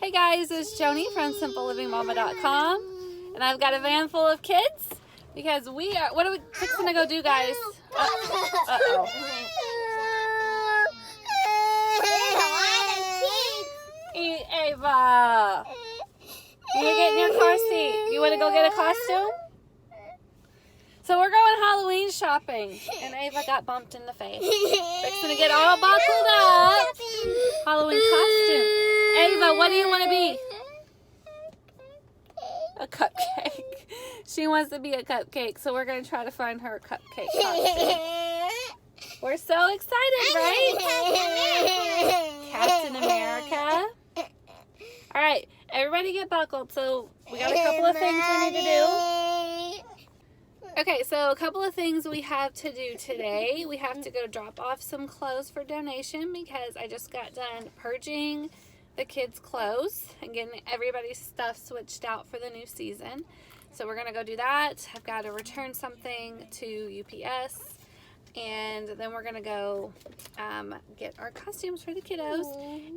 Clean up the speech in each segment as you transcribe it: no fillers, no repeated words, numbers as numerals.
Hey guys, it's Joanie from simplelivingmama.com, and I've got a van full of kids because we are, what are we fixing to go do, guys? Uh-oh. Ava, you get in your car seat. You want to go get a costume? So we're going Halloween shopping, and Ava got bumped in the face. Fixing to get all buckled up. Halloween costume. Ava, what do you want to be? A cupcake. She wants to be a cupcake, so we're going to try to find her a cupcake costume. We're so excited, right? Captain America. All right, everybody get buckled. So we got a couple of things we need to do. Okay, so a couple of things we have to do today. We have to go drop off some clothes for donation because I just got done purging the kids' clothes and getting everybody's stuff switched out for the new season. So we're going to go do that. I've got to return something to UPS, and then we're going to go get our costumes for the kiddos,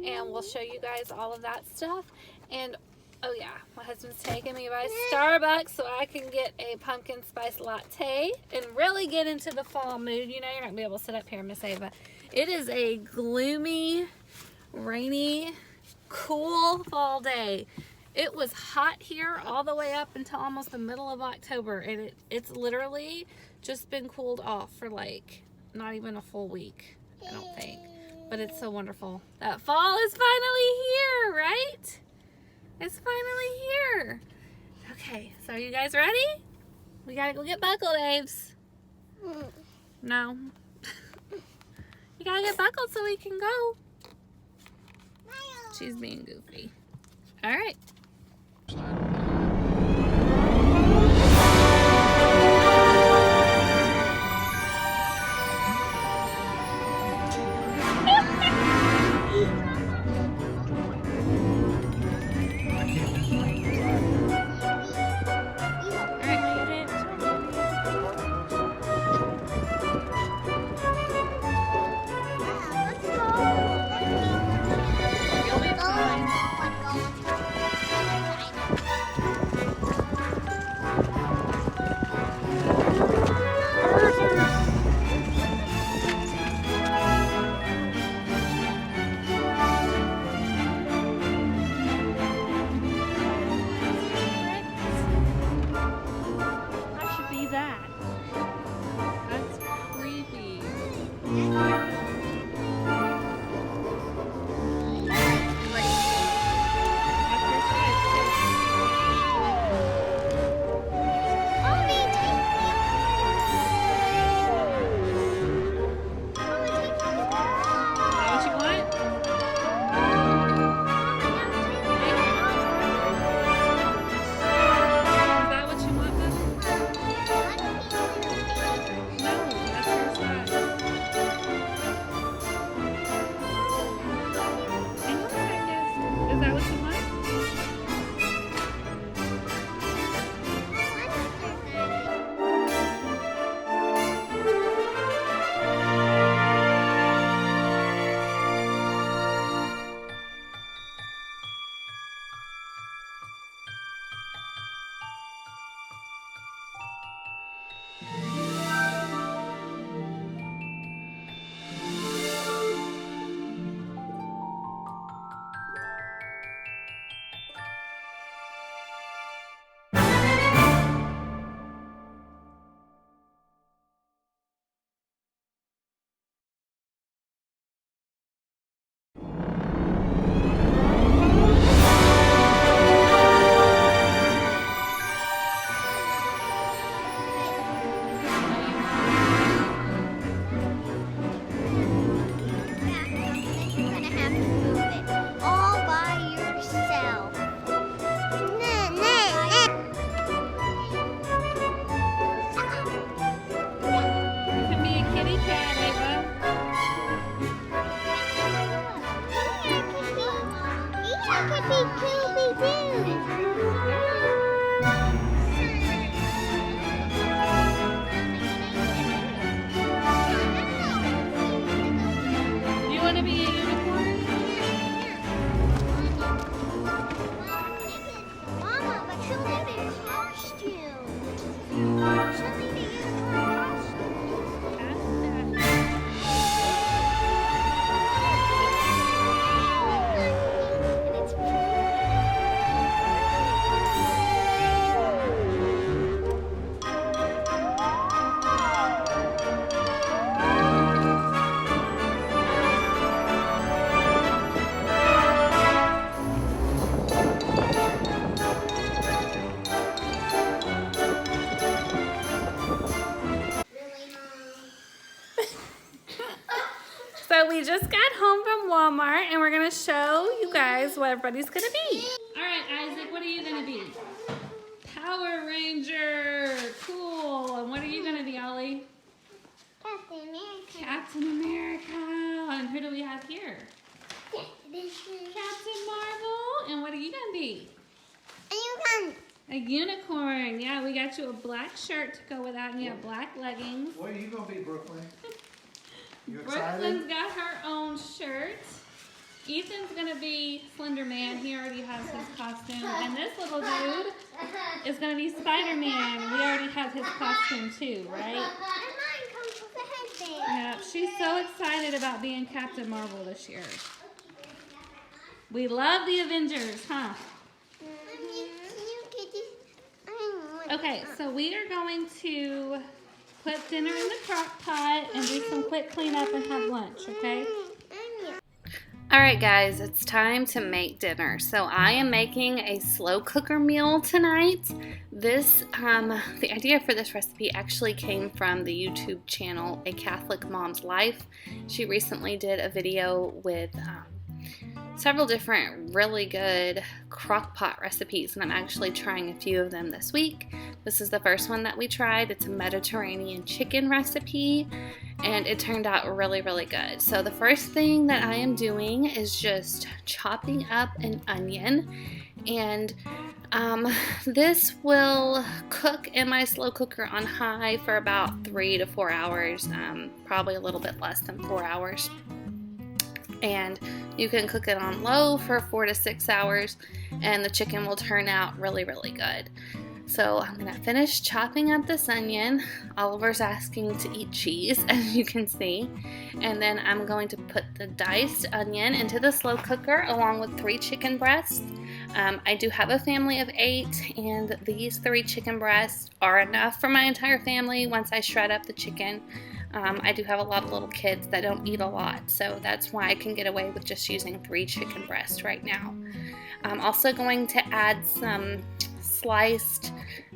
and we'll show you guys all of that stuff. And oh yeah, my husband's taking me by Starbucks so I can get a pumpkin spice latte and really get into the fall mood. You know, you're not going to be able to sit up here, Miss Ava. It is a gloomy, rainy, cool fall day. It was hot here all the way up until almost the middle of October, and it's literally just been cooled off for like not even a full week, I don't think. But it's so wonderful. That fall is finally here, right? It's finally here. Okay, so are you guys ready? We gotta go get buckled, Aves. No. You gotta get buckled so we can go. She's being goofy. All right. You want to be a unicorn? guys what everybody's gonna be. All right, Isaac, what are you gonna be? Power Ranger. Cool. And what are you gonna be, Ollie? Captain America. Captain America. And who do we have here? Captain Marvel. And what are you gonna be? A unicorn. A unicorn. Yeah, we got you a black shirt to go with that, and you have black leggings. What are you gonna be, Brooklyn? You excited? Brooklyn's got her own shirt. Ethan's gonna be Slender Man. He already has his costume. And this little dude is gonna be Spider-Man. We already have his costume too, right? And mine comes with a headband. Yeah, she's so excited about being Captain Marvel this year. We love the Avengers, huh? Okay, so we are going to put dinner in the crock pot and do some quick cleanup and have lunch, okay? Alright guys, it's time to make dinner. So I am making a slow cooker meal tonight. This, the idea for this recipe actually came from the YouTube channel A Catholic Mom's Life. She recently did a video with several different really good crock pot recipes, and I'm actually trying a few of them this week. This is the first one that we tried. It's a Mediterranean chicken recipe, and it turned out really, really good. So the first thing that I am doing is just chopping up an onion, and this will cook in my slow cooker on high for about 3 to 4 hours, probably a little bit less than 4 hours. And you can cook it on low for 4 to 6 hours, and the chicken will turn out really, really good. So I'm going to finish chopping up this onion. Oliver's asking to eat cheese, as you can see. And then I'm going to put the diced onion into the slow cooker along with 3 chicken breasts. I do have a family of 8, and these 3 chicken breasts are enough for my entire family once I shred up the chicken. I do have a lot of little kids that don't eat a lot, so that's why I can get away with just using 3 chicken breasts right now. I'm also going to add some sliced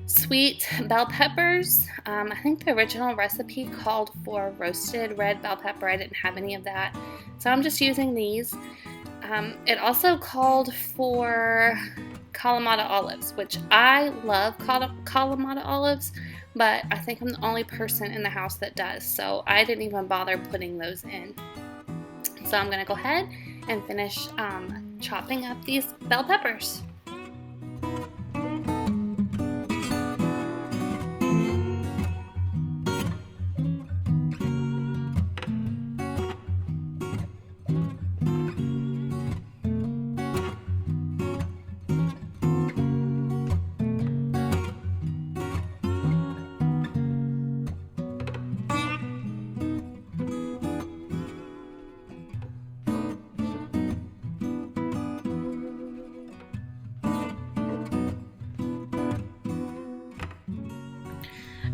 sweet bell peppers. I think the original recipe called for roasted red bell pepper. I didn't have any of that, so I'm just using these. It also called for Kalamata olives, which I love Kalamata olives, but I think I'm the only person in the house that does, so I didn't even bother putting those in. So I'm going to go ahead and finish chopping up these bell peppers.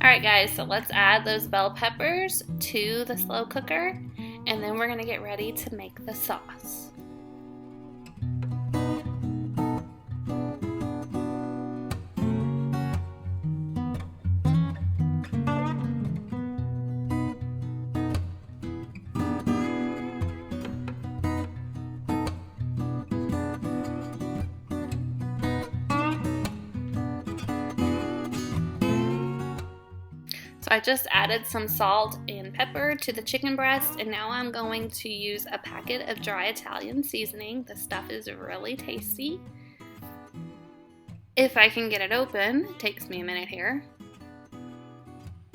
Alright guys, so let's add those bell peppers to the slow cooker, and then we're going to get ready to make the sauce. I just added some salt and pepper to the chicken breast, and now I'm going to use a packet of dry Italian seasoning. This stuff is really tasty. If I can get it open, it takes me a minute here.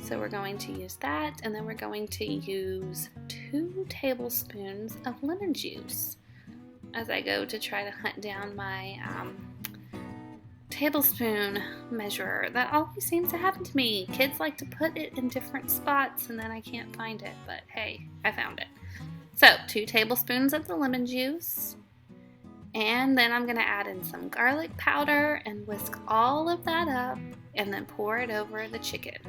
So we're going to use that, and then we're going to use 2 tablespoons of lemon juice as I go to try to hunt down my tablespoon measurer. That always seems to happen to me. Kids like to put it in different spots and then I can't find it, but hey, I found it. So 2 tablespoons of the lemon juice, and then I'm going to add in some garlic powder and whisk all of that up and then pour it over the chicken.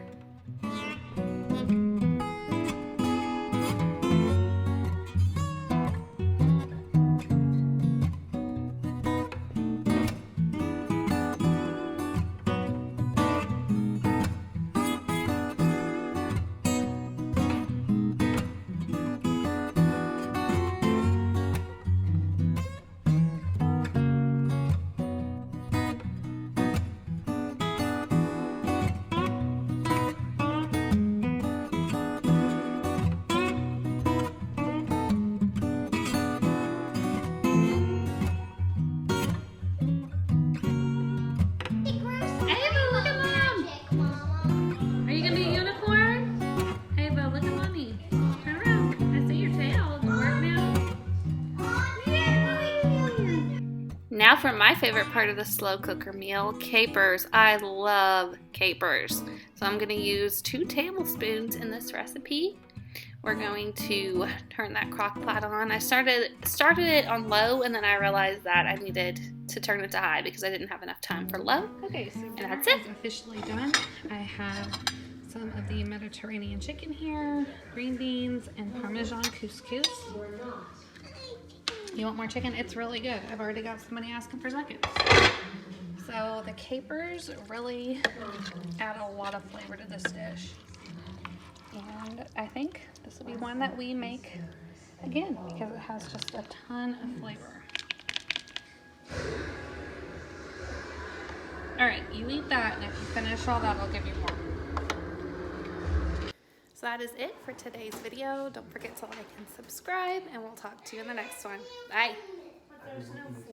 Now for my favorite part of the slow cooker meal, capers. I love capers. So I'm going to use 2 tablespoons in this recipe. We're going to turn that crock pot on. I started it on low, and then I realized that I needed to turn it to high because I didn't have enough time for low. Okay, so And that's it. Officially done. I have some of the Mediterranean chicken here, green beans, and Parmesan couscous. You want more chicken? It's really good. I've already got somebody asking for seconds. So the capers really add a lot of flavor to this dish. And I think this will be one that we make again because it has just a ton of flavor. All right, you eat that, and if you finish all that, I'll give you more. So that is it for today's video. Don't forget to like and subscribe, and we'll talk to you in the next one. Bye.